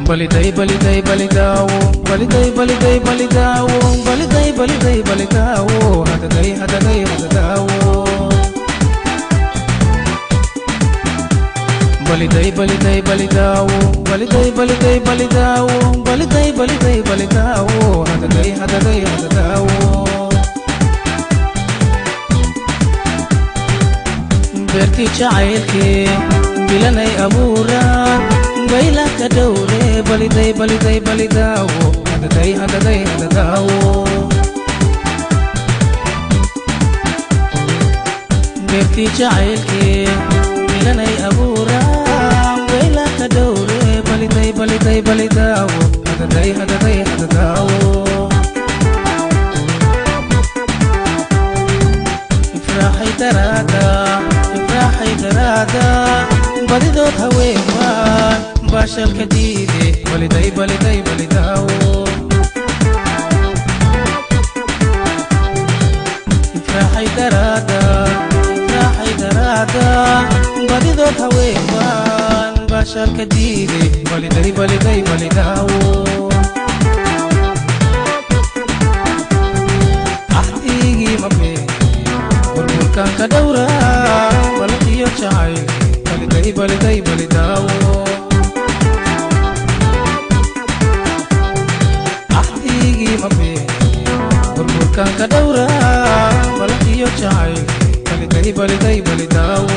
baliday baliday balidaawo baliday baliday balidaawo baliday baliday balidaawo hadaday hadaday hadadaawo baliday baliday balidaawo baliday baliday balidaawo baliday baliday balidaawo hadaday hadaday hadadaawo beerti jacaylkee bilanay abuuraan bayla ka dhowre baliday baliday balidaawo hadaday hadaday hadadaawo beerti jacaylkee bilanay abuuraan bayla ka dhowre baliday baliday balidaawo hadaday hadaday hadadaawo ifraaxay daraada badidood haweenwaan baashalka diide baliday baliday balidaawo ifraaxay daraada badidood haweenwaan baashalka diide baliday baliday balidaawo ahdigii mabee burburkan ka dhowraa balaqiyo jacayl baliday baliday balidaawo ahdigii mabee burburkan ka dhowraa balaqiyo jacayl baliday baliday balidaawo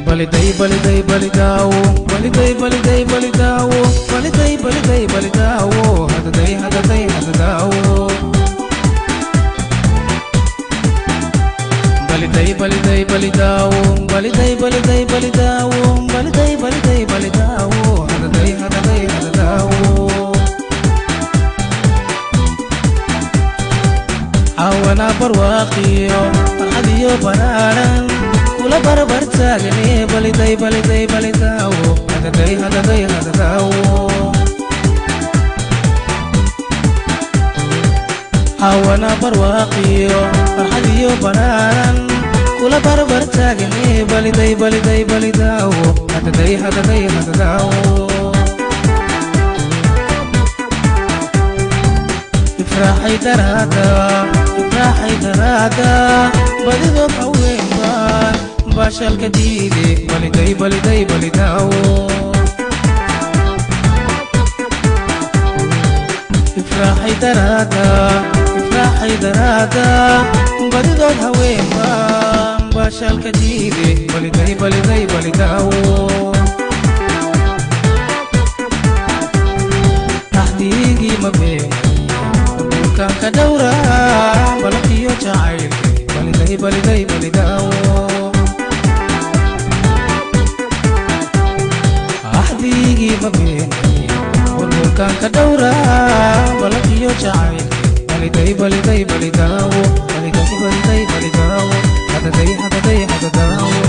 baliday baliday balidaawo baliday baliday balidaawo baliday baliday balidaawo hadaday hadaday hadadaawo baliday baliday balidaawo baliday baliday balidaawo baliday baliday balidaawo hadaday hadaday hadadaawo awana barwaaqiyo farxadiyo baraaran kula barbar taagane baliday baliday balidaawo hadaday hadaday hadadaawo awana barwaaqiyo farxadiyo baraaran kula barbar taagane baliday baliday balidaawo hadaday hadaday hadadaawo ifraaxay daraada badidood haweenbaan baashalka diide baliday baliday balidaawo ifraaxay daraada badidood haweenbaan baashalka diide baliday baliday balidaawo ahdigii mabee burburkan ka dhowraa balaqiyo jacayl baliday baliday balidaawo ahdigii mabee burburkan ka dhowraa balaqiyo jacayl baliday baliday balidaawo baliday baliday balidaawo hadaday hadaday hadadaawo